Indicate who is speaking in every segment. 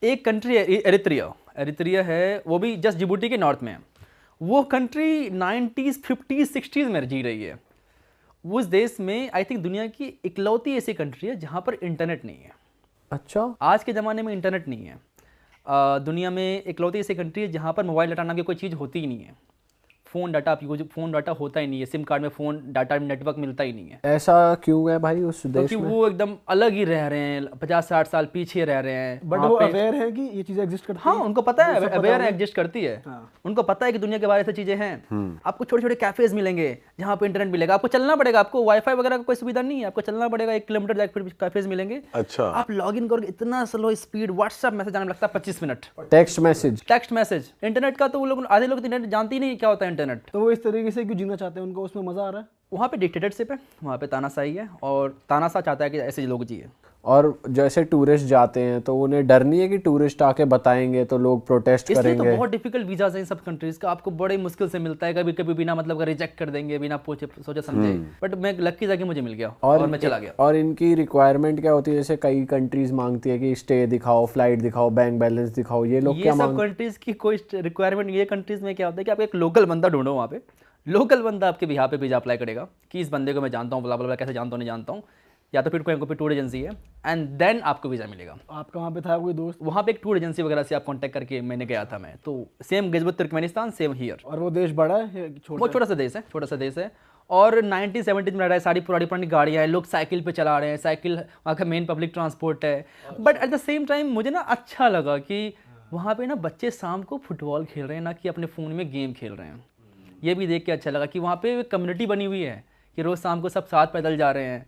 Speaker 1: एक कंट्री है एरित्रिया, एरित्रिया है, वो भी जस्ट जिबूटी के नॉर्थ में है। वो कंट्री 90s 50s 60s में जी रही है। उस देश में आई थिंक दुनिया की इकलौती ऐसी कंट्री है जहाँ पर इंटरनेट नहीं है।
Speaker 2: अच्छा,
Speaker 1: आज के ज़माने में इंटरनेट नहीं है। दुनिया में इकलौती ऐसी कंट्री है जहाँ पर मोबाइल डाटा नाम की कोई चीज़ होती ही नहीं है। फ़ोन डाटा आप यूज, फ़ोन डाटा होता ही नहीं है, सिम कार्ड में फ़ोन डाटा नेटवर्क मिलता ही नहीं है।
Speaker 2: ऐसा क्यों है भाई उस देश
Speaker 1: क्योंकि
Speaker 2: में?
Speaker 1: वो एकदम अलग ही रह रहे हैं, 50-60 साल पीछे रह रहे हैं।
Speaker 3: बट
Speaker 1: वहाँ
Speaker 3: वो
Speaker 1: पे
Speaker 3: अवेयर है कि ये चीजें एग्जिस्ट करती
Speaker 1: हाँ,
Speaker 3: हैं।
Speaker 1: उनको पता है,
Speaker 3: वो सब पता
Speaker 1: अवेयर
Speaker 3: है।
Speaker 1: एग्जिस्ट करती है।
Speaker 3: हाँ।
Speaker 1: उनको पता है कि दुनिया के बारे में चीज़ें हैं। आपको छोटे छोटे कैफेज मिलेंगे जहाँ पे इंटरनेट मिलेगा। आपको चलना पड़ेगा, आपको वाईफाई वगैरह का कोई सुविधा नहीं है, आपको चलना पड़ेगा 1 किलोमीटर जाकर फिर कैफेज मिलेंगे।
Speaker 4: अच्छा।
Speaker 1: आप लॉग इन करोगे, इतना स्लो स्पीड, व्हाट्सएप मैसेज आने में लगता है 25 minute.
Speaker 2: Text message?
Speaker 1: Text message. Internet का तो वो लोग, आधे लोग इंटरनेट जानते ही नहीं क्या होता है इंटरनेट।
Speaker 3: तो वो इस तरीके से क्यों जीना चाहते हैं, उनको उसमें मजा आ रहा है?
Speaker 1: वहाँ पे डिक्टेटरशिप है, वहाँ पे तानाशाही है, और तानाशाह चाहता है कि ऐसे लोग जिए।
Speaker 2: और जैसे टूरिस्ट जाते हैं तो उन्हें डर नहीं है कि टूरिस्ट आके बताएंगे तो लोग प्रोटेस्ट
Speaker 1: इसलिए तो
Speaker 2: करेंगे?
Speaker 1: बहुत डिफिकल्ट वीजाज हैं इन सब कंट्रीज का। आपको बड़े मुश्किल से मिलता है, कभी कभी बिना मतलब का रिजेक्ट कर देंगे, बिना पूछे सोचे समझे। बट मैं लक्की था कि मुझे मिल गया और मैं चला गया।
Speaker 2: और इनकी रिक्वायरमेंट क्या होती है? जैसे कई कंट्रीज मांगती है कि स्टे दिखाओ, फ्लाइट दिखाओ, बैंक बैलेंस दिखाओ, ये लोग
Speaker 1: ये
Speaker 2: क्या
Speaker 1: सब कंट्रीज की कोई रिक्वायरमेंट नहीं है। कंट्रीज में क्या होता है कि आप एक लोकल बंदा ढूंढो, वहाँ पे लोकल बंदा आपके बिहार पे वीजा अप्लाई करेगा कि इस बंदे को मैं जानता हूँ, ब्ला ब्ला ब्ला, कैसे जानता हूँ नहीं जानता हूँ, या तो फिर कोई टूर एजेंसी है, एंड देन आपको वीज़ा मिलेगा।
Speaker 3: आपका वहाँ पे था कोई दोस्त?
Speaker 1: वहाँ पे एक टूर एजेंसी वगैरह से आप कांटेक्ट करके मैंने गया था मैं, तो same Gilgit Turkmenistan, same here.
Speaker 3: और वो देश बड़ा है या छोटा?
Speaker 1: वो छोटा सा देश है, छोटा सा देश है। और 1970 में रहा है, सारी पुरानी पुरानी गाड़ियाँ हैं, लोग साइकिल पे चला रहे हैं, साइकिल वहाँ का मेन पब्लिक ट्रांसपोर्ट है। But at the same time मुझे ना अच्छा लगा कि वहाँ पे ना बच्चे शाम को फुटबॉल खेल रहे हैं, ना कि अपने फ़ोन में गेम खेल रहे हैं। ये भी देख के अच्छा लगा कि वहाँ पे कम्युनिटी बनी हुई है कि रोज़ शाम को सब साथ पैदल जा रहे हैं,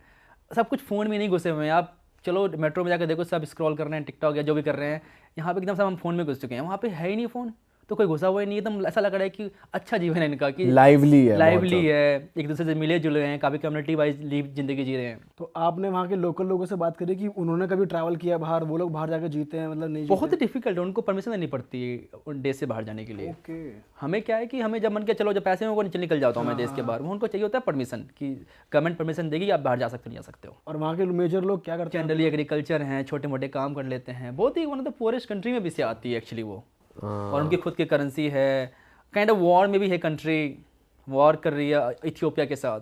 Speaker 1: सब कुछ फ़ोन में नहीं घुसे हुए हैं। आप चलो मेट्रो में जाकर देखो, सब स्क्रॉल कर रहे हैं, टिकटॉक या जो भी कर रहे हैं। यहाँ पे एकदम सब हम फ़ोन में घुस चुके हैं, वहाँ पे है ही नहीं फ़ोन, तो कोई घुसा हुआ ही नहीं। एकदम ऐसा लग रहा है कि अच्छा जीवन है इनका, कि
Speaker 2: लाइवली है,
Speaker 1: लाइवली है, एक दूसरे से मिले जुले हैं, काफ़ी कम्युनिटी वाइज ज़िंदगी जी रहे हैं।
Speaker 3: तो आपने वहाँ के लोकल लोगों से बात करी कि उन्होंने कभी ट्रैवल किया बाहर, वो लोग बाहर जाके जीते हैं मतलब नहीं?
Speaker 1: बहुत ही डिफिकल्ट है, उनको परमिशन देनी पड़ती है उन देश से बाहर जाने के लिए।
Speaker 3: ओके।
Speaker 1: हमें क्या है कि हमें जब मन के चलो, जब पैसे में वो निकल जाता हूँ मैं देश के बाहर, वो उनको चाहिए होता है परमिशन कि गवर्नमेंट परमिशन देगी, आप बाहर जा सकते नहीं जा सकते हो।
Speaker 3: और वहाँ के मेजर लोग क्या करते हैं?
Speaker 1: जनरली एग्रीकल्चर हैं, छोटे मोटे काम कर लेते हैं। बहुत ही one of the poorest country में भी से आती है एक्चुअली वो। और उनकी खुद की करेंसी है, काइंड ऑफ वॉर में भी है कंट्री, वॉर कर रही है इथियोपिया के साथ।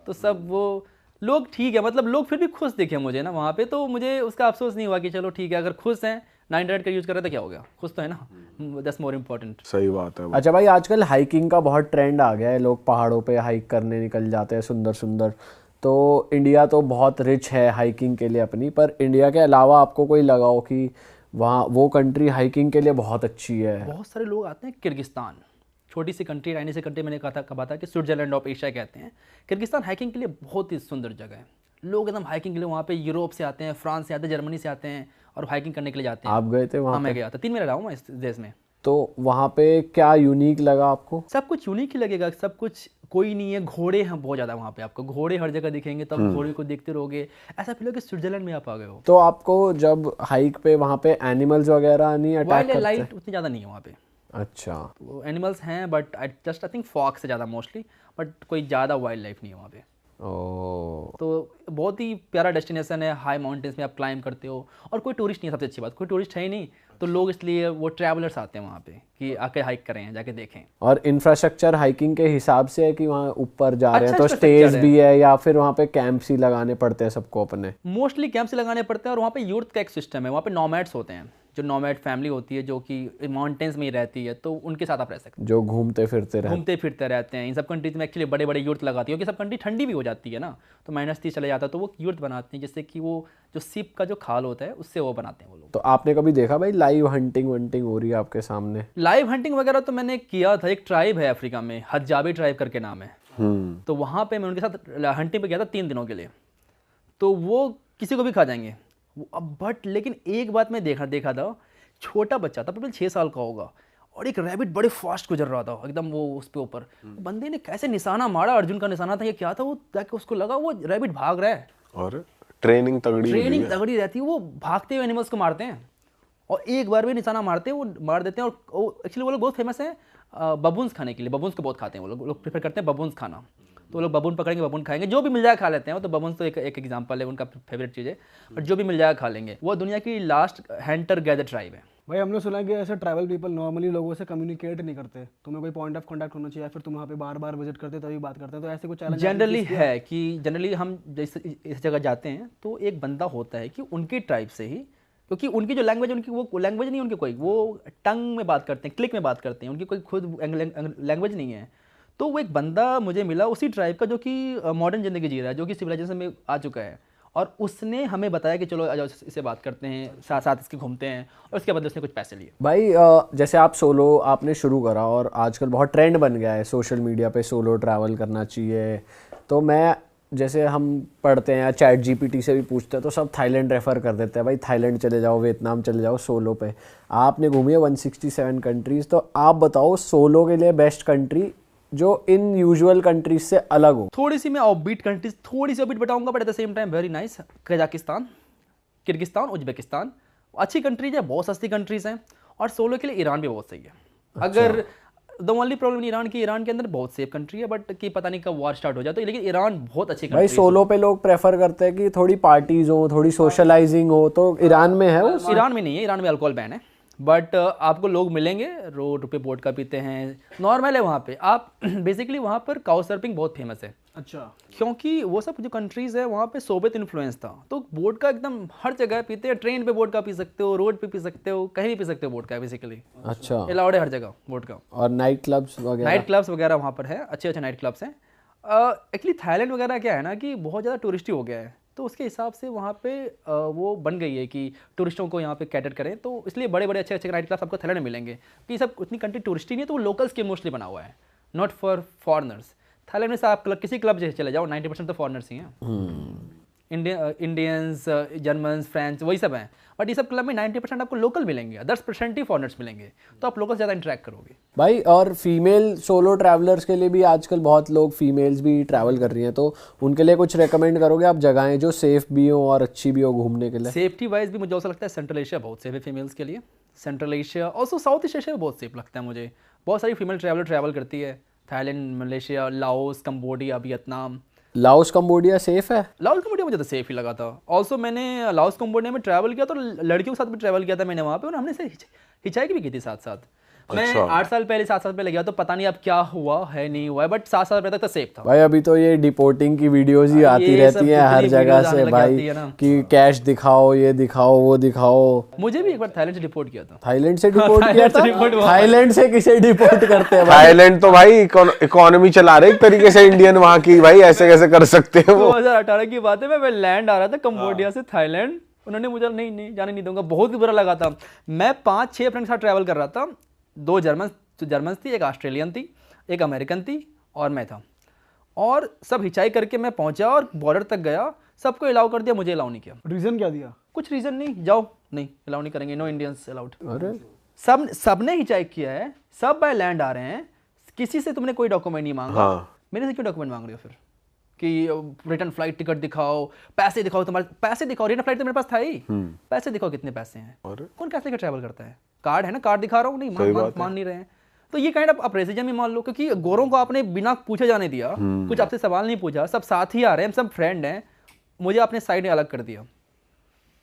Speaker 1: तो सब वो लोग ठीक है, मतलब लोग फिर भी खुश दिखे मुझे ना वहाँ पे, तो मुझे उसका अफसोस नहीं हुआ कि चलो ठीक है, अगर खुश हैं, 900 का यूज़ कर रहे तो क्या हो गया, खुश तो है ना, दैट्स मोर इम्पोर्टेंट।
Speaker 4: सही बात है।
Speaker 2: अच्छा भाई, आजकल हाइकिंग का बहुत ट्रेंड आ गया है, लोग पहाड़ों पे हाइक करने निकल जाते हैं, सुंदर सुंदर। तो इंडिया तो बहुत रिच है हाइकिंग के लिए अपनी, पर इंडिया के अलावा आपको कोई लगा हो कि वहाँ वो कंट्री हाइकिंग के लिए बहुत अच्छी है?
Speaker 1: बहुत सारे लोग आते हैं। किर्गिस्तान, छोटी सी कंट्री, राइनी सी कंट्री, मैंने कहा था कि स्विट्जरलैंड ऑफ एशिया कहते हैं। किर्गिस्तान हाइकिंग के लिए बहुत ही सुंदर जगह है। लोग एकदम हाइकिंग के लिए वहाँ पे यूरोप से आते हैं, फ्रांस से आते हैं, जर्मनी से आते हैं और हाइकिंग करने के लिए जाते हैं।
Speaker 2: आप गए थे वहाँ?
Speaker 1: हाँ मैं गया था, 3 महीने रहा हूँ मैं इस देश में।
Speaker 2: तो वहाँ पे क्या यूनिक लगा आपको?
Speaker 1: सब कुछ यूनिक ही लगेगा, सब कुछ कोई नहीं है। घोड़े हैं बहुत ज़्यादा वहाँ पे, आपको घोड़े हर जगह दिखेंगे, तब घोड़े को देखते रहोगे, ऐसा फील हो कि स्विट्जरलैंड में आप आ गए हो।
Speaker 2: तो आपको जब हाइक पे वहाँ पे एनिमल्स वगैरह नहीं अटैक
Speaker 1: वाइल्ड
Speaker 2: करते?
Speaker 1: लाइफ उतनी ज़्यादा नहीं है वहाँ पे।
Speaker 2: अच्छा।
Speaker 1: एनिमल्स हैं बट आई थिंक फॉक्स से ज़्यादा मोस्टली, बट कोई ज़्यादा वाइल्ड लाइफ नहीं है वहाँ पे।
Speaker 2: ओ।
Speaker 1: तो बहुत ही प्यारा डेस्टिनेशन है, हाई माउंटेन्स में आप क्लाइंब करते हो, और कोई टूरिस्ट नहीं है, सबसे अच्छी बात कोई टूरिस्ट है ही नहीं, तो लोग इसलिए वो ट्रैवलर्स आते हैं वहाँ पे कि आके हाइक करें, जाके देखें।
Speaker 2: और इंफ्रास्ट्रक्चर हाइकिंग के हिसाब से है कि वहाँ ऊपर जा रहे हैं
Speaker 1: अच्छा
Speaker 2: तो स्टेज
Speaker 1: infrastructure
Speaker 2: भी है, या फिर वहाँ पे कैंप ही लगाने पड़ते हैं सबको अपने?
Speaker 1: मोस्टली कैंप से लगाने पड़ते हैं, और वहाँ पे यूथ का एक सिस्टम है। वहाँ पे नॉमैड्स होते हैं, जो नॉमैड फैमिली होती है जो कि माउंटेन्स में ही रहती है, तो उनके साथ आप रह सकते
Speaker 2: जो घूमते फिरते
Speaker 1: हैं, घूमते फिरते रहते हैं। इन सब कंट्रीज में एक्चुअली बड़े बड़े यूथ लगाती है, क्योंकि सब कंट्री ठंडी भी हो जाती है ना, तो -30 चले जाता है, तो वो यूथ बनाते हैं, जिससे कि वो जो सिप का जो खाल होता है उससे वो बनाते हैं वो लोग।
Speaker 2: तो आपने कभी देखा भाई लाइव हंटिंग वंटिंग हो रही है आपके सामने?
Speaker 1: लाइव हंटिंग वगैरह तो मैंने किया था। एक ट्राइब है अफ्रीका में, हजाबी ट्राइब करके नाम है, तो वहाँ पे मैं उनके साथ हंटिंग पे गया था 3 दिनों के लिए। तो वो किसी को भी खा जाएंगे अब, बट लेकिन एक बात मैं देखा था, छोटा बच्चा था, प्रॉब्लम 6 साल का होगा, और एक रैबिट बड़े फास्ट गुजर रहा था एकदम वो उस पे ऊपर। बंदे ने कैसे निशाना मारा, अर्जुन का निशाना था, ये क्या था, वो जाके उसको लगा वो रैबिट भाग रहा है।
Speaker 4: और ट्रेनिंग तगड़ी
Speaker 1: रहती है, वो भागते हुए एनिमल्स को मारते हैं, और एक बार भी निशाना मारते हैं वो मार देते हैं। और एक्चुअली वो लोग बहुत फेमस हैं बबून्स खाने के लिए, बबून्स को बहुत खाते हैं वो लोग प्रेफर करते हैं बबून्स खाना। तो वो लोग बबून पकड़ेंगे, बबून खाएंगे, जो भी मिल जाए खा लेते हैं। वो तो बबून तो एक एग्जांपल है, उनका फेवरेट चीज़ है, और जो भी मिल जाए खा लेंगे। वो दुनिया की लास्ट हंटर गैदर ट्राइब है।
Speaker 3: भाई हमने सुना है कि ऐसे ट्रैवल पीपल नॉर्मली लोगों से कम्युनिकेट नहीं करते, तुम्हें कोई पॉइंट ऑफ कांटेक्ट होना चाहिए, फिर तुम वहाँ पे बार बार विजिट करते तभी बात करते हैं, तो ऐसे कुछ चैलेंज
Speaker 1: जनरली है कि जनरली हम जैसे इस जगह जाते हैं तो एक बंदा होता है कि उनकी ट्राइब से ही, क्योंकि उनकी जो लैंग्वेज, उनकी वो लैंग्वेज नहीं, उनकी कोई वो टंग में बात करते हैं, क्लिक में बात करते हैं, उनकी कोई खुद लैंग्वेज नहीं है। तो वो एक बंदा मुझे मिला उसी ट्राइब का, जो कि मॉडर्न ज़िंदगी जी रहा है, जो कि सिविलाइजेशन में आ चुका है, और उसने हमें बताया कि चलो आ जाओ इससे बात करते हैं, साथ साथ इसके घूमते हैं, और उसके बाद उसने कुछ पैसे लिए।
Speaker 2: भाई जैसे आप सोलो आपने शुरू करा और आजकल बहुत ट्रेंड बन गया है सोशल मीडिया पे सोलो ट्रैवल करना चाहिए, तो मैं जैसे हम पढ़ते हैं या चैट जीपीटी से भी पूछते हैं तो सब थाईलैंड रेफ़र कर देते हैं, भाई थाईलैंड चले जाओ, वियतनाम चले जाओ सोलो पे। आपने घूमी है 167 कंट्रीज़, तो आप बताओ सोलो के लिए बेस्ट कंट्री जो इन यूजुअल कंट्रीज से अलग हो।
Speaker 1: थोड़ी सी मैं ऑफबीट कंट्रीज, थोड़ी सी ऑफबीट बताऊंगा, but at the same time very nice. Kazakhstan, Kyrgyzstan, Uzbekistan अच्छी कंट्रीज है, बहुत सस्ती कंट्रीज हैं, और सोलो के लिए ईरान भी बहुत सही है। अगर द ओनली प्रॉब्लम ईरान की, ईरान के अंदर बहुत सेफ कंट्री है, बट कि पता नहीं कब वॉर स्टार्ट हो जाए, तो लेकिन ईरान बहुत अच्छी
Speaker 2: भाई
Speaker 1: कंट्री
Speaker 2: सोलो पे लोग प्रेफर करते हैं कि थोड़ी पार्टीज हो, थोड़ी सोशलाइजिंग हो, तो ईरान में है वो?
Speaker 1: ईरान में नहीं है, ईरान में अल्कोहल बैन है, बट आपको लोग मिलेंगे रोड पे वोडका पीते हैं, नॉर्मल है वहाँ पे। आप बेसिकली वहाँ पर काउ सर्फिंग बहुत फेमस है।
Speaker 3: अच्छा,
Speaker 1: क्योंकि वो सब जो कंट्रीज़ है वहाँ पे सोवियत इन्फ्लुएंस था, तो वोडका एकदम हर जगह पीते हैं। ट्रेन पे वोडका पी सकते हो, रोड पे पी सकते हो, कहीं भी पी सकते हो वोडका, बेसिकली
Speaker 2: अच्छा,
Speaker 1: अलाउड है हर जगह वोडका।
Speaker 2: और नाइट क्लब्स वगैरह?
Speaker 1: नाइट क्लब्स वगैरह वहाँ पर है, अच्छे अच्छे नाइट क्लब्स हैं। एक्चुअली थाईलैंड वगैरह क्या है ना कि बहुत ज़्यादा टूरिस्टी हो गया है, तो उसके हिसाब से वहाँ पे वो बन गई है कि टूरिस्टों को यहाँ पे कैटर करें, तो इसलिए बड़े बड़े अच्छे अच्छे नाइट क्लब्स आपको थाईलैंड में मिलेंगे। कि सब उतनी कंट्री टूरिस्टी नहीं है, तो वो लोकल्स के मोस्टली बना हुआ है, नॉट फॉर फॉरनर्स। थाईलैंड में से आप किसी क्लब जैसे चले जाओ, 90% तो फॉरनर्स ही हैं। इंडियंस, जर्मन्स, फ्रेंच, वही सब हैं, बट ये सब क्लब में 90% आपको लोकल मिलेंगे, 10% ही फॉरनर्स मिलेंगे, तो आप लोकल ज़्यादा इंटरेक्ट करोगे।
Speaker 2: भाई और फीमेल सोलो ट्रैवलर्स के लिए भी आजकल बहुत लोग फीमेल्स भी ट्रैवल कर रही हैं, तो उनके लिए कुछ रेकमेंड करोगे आप जगहें जो सेफ भी हो और अच्छी भी हो घूमने के लिए?
Speaker 1: सेफ्टी वाइज भी मुझे ऐसा लगता है सेंट्रल एशिया बहुत सेफ है फीमेल्स के लिए। Central Asia also south east Asia बहुत सेफ लगता है मुझे। बहुत सारी फीमेल ट्रैवल करती है, Thailand, Malaysia, Laos, Cambodia, Vietnam.
Speaker 2: Laos Cambodia safe है?
Speaker 1: लाओस कंबोडिया मुझे तो सेफ ही लगा था। ऑल्सो मैंने लाओस कंबोडिया में ट्रैवल किया, तो लड़कियों के साथ भी ट्रैवल किया था मैंने वहाँ पे, और हमने से हिचाइक भी की थी साथ साथ। मैं 8 साल पहले 7 साल पहले गया, तो पता नहीं अब क्या हुआ है नहीं हुआ है, बट 7 साल पहले तक तो सेफ था।
Speaker 2: भाई अभी तो ये डिपोर्टिंग की वीडियोस ही आती रहती हैं हर जगह से भाई, कि कैश दिखाओ, ये दिखाओ, वो दिखाओ।
Speaker 1: मुझे भी एक बार थाईलैंड से डिपोर्ट किया था।
Speaker 2: थाईलैंड से डिपोर्ट किया था? थाईलैंड से किसे डिपोर्ट करते हैं?
Speaker 4: थाईलैंड तो भाई इकोनॉमी चला रहे एक तरीके से इंडियन वहां की, भाई ऐसे कैसे कर सकते हैं वो?
Speaker 1: 2018 की बात है, मैं लैंड आ रहा था कंबोडिया से थाईलैंड, उन्होंने मुझे नहीं जाने नहीं दूंगा, बहुत ही बुरा लगा था। मैं 5-6 फ्रेंड के साथ ट्रैवल कर रहा था, 2 जर्मन थी, एक ऑस्ट्रेलियन थी, एक अमेरिकन थी, और मैं था, और सब हिचाई करके मैं पहुंचा और बॉर्डर तक गया। सबको अलाउ कर दिया, मुझे अलाउ नहीं किया।
Speaker 3: रीजन क्या दिया?
Speaker 1: कुछ रीजन नहीं, जाओ, नहीं अलाउ नहीं करेंगे, नो इंडियंस अलाउड।
Speaker 2: अरे
Speaker 1: सबने हिचाई किया है, सब बाय लैंड आ रहे हैं, किसी से तुमने कोई डॉक्यूमेंट नहीं मांगा। मेरे से क्यों डॉक्यूमेंट मांग रहे हो फिर? कि रिटर्न फ्लाइट टिकट दिखाओ, पैसे दिखाओ, तुम्हारे पैसे दिखाओ। रिटर्न फ्लाइट तो मेरे पास था ही, पैसे दिखाओ कितने पैसे हैं। कौन कैसे लेकर ट्रैवल करता है? कार्ड है ना, कार्ड दिखा रहा हूँ, नहीं मान नहीं रहे हैं, तो ये काइंड ऑफ रेसिज्म ही मान लो, क्योंकि गोरों को आपने बिना पूछे जाने दिया, कुछ आपसे सवाल नहीं पूछा, सब साथ ही आ रहे हैं, सब फ्रेंड हैं, मुझे आपने साइड में अलग कर दिया।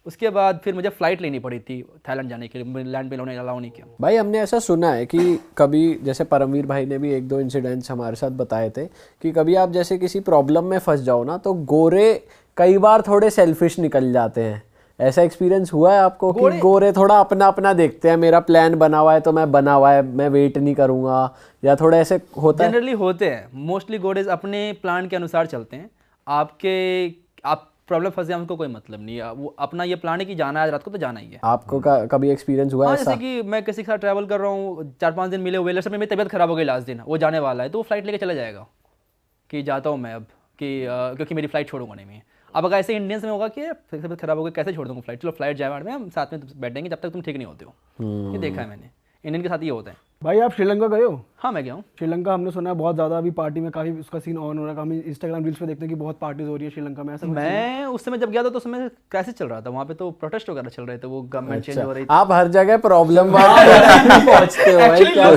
Speaker 1: उसके बाद फिर मुझे फ्लाइट लेनी पड़ी थी थाईलैंड जाने के लिए, लैंड पे अलाउ नहीं किया।
Speaker 2: भाई हमने ऐसा सुना है कि कभी जैसे परमवीर भाई ने भी 1-2 इंसिडेंट्स हमारे साथ बताए थे कि कभी आप जैसे किसी प्रॉब्लम में फंस जाओ ना, तो गोरे कई बार थोड़े सेल्फिश निकल जाते हैं। ऐसा एक्सपीरियंस हुआ है आपको कि गोरे थोड़ा अपना अपना देखते हैं, मेरा प्लान बना हुआ है तो मैं बना हुआ है, मैं वेट नहीं करूंगा, या थोड़ा ऐसे होता है?
Speaker 1: जनरली होते हैं, मोस्टली गोरेज अपने प्लान के अनुसार चलते हैं। आप प्रॉब्लम फंस जाए, उनको कोई मतलब नहीं है, वो अपना ये प्लान है कि जाना है आज रात को तो जाना ही है।
Speaker 2: आपको कभी एक्सपीरियंस हुआ है ऐसा?
Speaker 1: जैसे कि मैं किसी के साथ ट्रैवल कर रहा हूँ, 4-5 दिन मिले हुए, लास्ट में मेरी तबीयत खराब हो गई, लास्ट दिन वो जाने वाला है, तो वो फ्लाइट लेके चला जाएगा कि जाता हूँ मैं अब, कि क्योंकि मेरी फ्लाइट छोड़ूंगा नहीं मैं। अब अगर ऐसे इंडियंस में होगा कि तबीयत खराब हो गई, कैसे छोड़ दूंगा फ्लाइट, चलो फ्लाइट जाए में हम साथ में बैठेंगे जब तक तुम ठीक नहीं होते हो। ये देखा है मैंने, इंडियन के साथ ये होता है।
Speaker 3: भाई आप श्रीलंका गए हो?
Speaker 1: हाँ मैं गया हूँ।
Speaker 3: श्रीलंका हमने सुना है बहुत ज़्यादा अभी पार्टी में काफ़ी उसका सीन ऑन हो रहा है, हम इंस्टाग्राम रील्स पे देखते हैं कि बहुत पार्टीज हो रही है श्रीलंका में, ऐसा कुछ
Speaker 1: मैं उस समय जब गया था तो उस समय क्राइसिस चल रहा था वहाँ पे, तो प्रोटेस्ट वगैरह चल रहे थे, वो गवर्नमेंट चेंज हो रही थी।
Speaker 2: आप हर जगह प्रॉब्लम पहुंचते हो भाई,
Speaker 1: Actually,
Speaker 2: क्या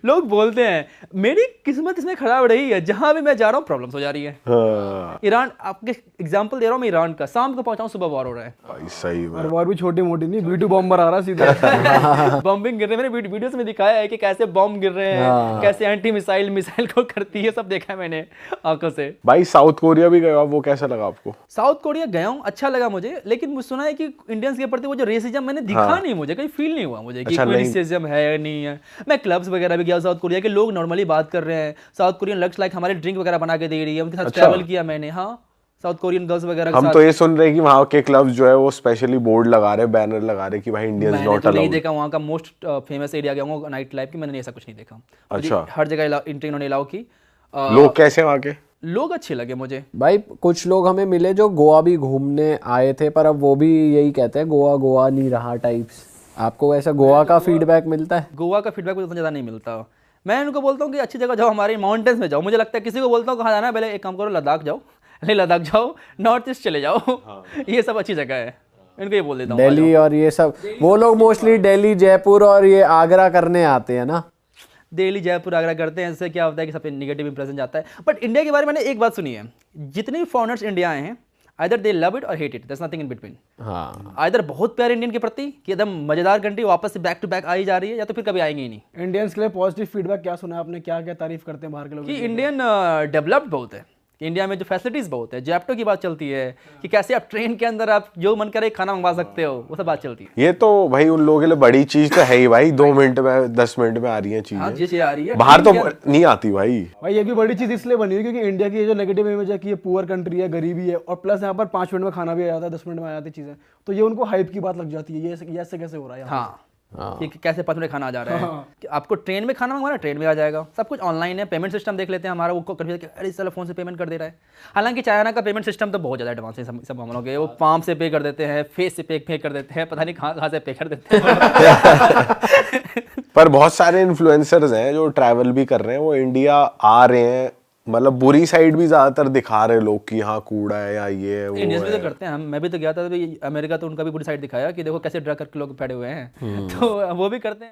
Speaker 1: लोग बोलते हैं मेरी किस्मत इसमें खराब रही है, जहां भी मैं जा रहा हूँ प्रॉब्लम्स हो जा रही है।
Speaker 4: हाँ
Speaker 1: ईरान, आपके एग्जांपल दे रहा हूँ मैं ईरान का, शाम को पहुंचा हूँ सुबह वॉर हो रहा है।
Speaker 4: भाई सही में।
Speaker 3: और भी छोटी मोटी नहीं, B2 बॉम्बर आ रहा है सीधा।
Speaker 1: बॉम्बिंग गिर रहे हैं, मैंने वीडियोस में दिखाया है कि कैसे बॉम्ब गिर रहे हैं, कैसे एंटी मिसाइल को करती है, सब देखा है मैंने आंखों से।
Speaker 4: भाई साउथ कोरिया भी गए हो आप, वो कैसा लगा आपको?
Speaker 1: साउथ कोरिया गया हूँ, अच्छा लगा मुझे, लेकिन मुझे सुना है कि इंडियंस के प्रति वो जो रेसिज्म मैंने दिखा नहीं, मुझे कहीं फील नहीं हुआ मुझे कि कोई रेसिज्म है या नहीं है। मैं क्लब्स वगैरह भी गया साउथ कोरिया के, लोग नॉर्मली बात कर रहे हैं, साउथ कोरियन लग्स लाइक हमारे ड्रिंक वगैरह बना के दे रही है, उनके साथ ट्रैवल किया मैंने। हाँ, साउथ कोरियन गर्ल्स वगैरह के
Speaker 4: हम
Speaker 1: साथ।
Speaker 4: तो ये सुन रहे हैं कि वहाँ के क्लब्स जो है वो स्पेशली बोर्ड लगा रहे, बैनर लगा रहे कि भाई इंडियंस
Speaker 1: मैंने
Speaker 4: नॉट
Speaker 1: तो नहीं
Speaker 4: अलाउड।
Speaker 1: देखा वहाँ का मोस्ट फेमस एरिया गया हूँ नाइट लाइफ की, मैंने ऐसा कुछ नहीं देखा।
Speaker 4: अच्छा।
Speaker 1: हर जगह एंट्री उन्होंने अलाउ की।
Speaker 4: लोग कैसे वहाँ के?
Speaker 1: लोग अच्छे लगे मुझे।
Speaker 2: भाई कुछ लोग हमें मिले जो गोवा भी घूमने आए थे, पर अब वो भी यही कहते हैं गोवा गोवा नहीं रहा टाइप्स। आपको ऐसा गोवा का फीडबैक मिलता है?
Speaker 1: गोवा का फीडबैक मुझे उतना ज़्यादा नहीं मिलता। मैं उनको बोलता हूँ कि अच्छी जगह जाओ, हमारे माउंटेन्स में जाओ। मुझे लगता है किसी को बोलता हूँ कहाँ जाना है, पहले एक काम करो लद्दाख जाओ, लद्दाख जाओ, नॉर्थ ईस्ट चले जाओ, ये सब अच्छी जगह है, इनको ये बोल देता हूँ।
Speaker 2: दिल्ली और ये सब, वो लोग मोस्टली दिल्ली जयपुर और ये आगरा करने आते हैं ना।
Speaker 1: दिल्ली जयपुर आगरा करते हैं, इससे क्या होता है कि सब पे नेगेटिव इंप्रेशन जाता है। बट इंडिया के बारे में मैंने एक बात सुनी है, जितने भी फॉरेनर्स इंडिया आए हैं, आइदर दे लव इट और hate it, there is nothing in between.
Speaker 2: हाँ,
Speaker 1: आइदर बहुत प्यार इंडियन के प्रति कि एकदम मजेदार कंट्री वापस से बैक टू बैक आई जा रही है, या तो फिर कभी आएंगे ही नहीं।
Speaker 3: इंडियंस के लिए पॉजिटिव फीडबैक क्या सुना आपने, क्या क्या तारीफ करते हैं बाहर के लोग?
Speaker 1: कि इंडियन डेवलप्ड बहुत है, कि इंडिया में जो फैसिलिटीज़ बहुत है, जैप्टो की बात चलती है कि कैसे आप ट्रेन के अंदर आप जो मन करे खाना मंगवा सकते हो, वो सब बात चलती है।
Speaker 4: ये तो भाई उन लोगों के लिए बड़ी चीज तो है ही भाई, 2 मिनट में 10 मिनट में आ रही है
Speaker 1: हाँ,
Speaker 4: चीजें,
Speaker 1: ये चीज़ आ रही है
Speaker 4: बाहर तो नहीं आती भाई।
Speaker 3: भाई ये भी बड़ी चीज इसलिए बनी है क्योंकि इंडिया की ये जो नेगेटिव इमेज है कि ये पुअर कंट्री है, गरीबी है, और प्लस यहाँ पर 5 मिनट में खाना भी आ जाता है, 10 मिनट में आ जाती चीजें, तो ये उनको हाइप की बात लग जाती है। ये ऐसे कैसे हो रहा है यहाँ
Speaker 1: हाँ, कि कैसे 5 मिनट खाना आ जा रहा है, कि आपको ट्रेन में खाना मंगवाना ट्रेन में आ जाएगा, सब कुछ ऑनलाइन है। पेमेंट सिस्टम देख लेते हैं हमारा, वो कभी अरे चलो फोन से पेमेंट कर दे रहा है। हालांकि चाइना का पेमेंट सिस्टम तो बहुत ज़्यादा एडवांस है सब मामलों के, वो पाम से पे कर देते हैं, फेस से पे कर देते हैं, पता नहीं कहाँ से पे कर देते हैं।
Speaker 4: पर बहुत सारे इन्फ्लुएंसर्स हैं जो ट्रैवल भी कर रहे हैं, वो इंडिया आ रहे हैं, मतलब बुरी साइड भी ज्यादातर दिखा रहे लोग कि यहाँ कूड़ा है या ये है वो
Speaker 1: इंडियंस भी तो
Speaker 4: है।
Speaker 1: करते हैं, मैं भी तो गया था, तो अमेरिका तो उनका भी बुरी साइड दिखाया कि देखो कैसे ड्रग करके लोग पड़े हुए हैं, तो वो भी करते हैं।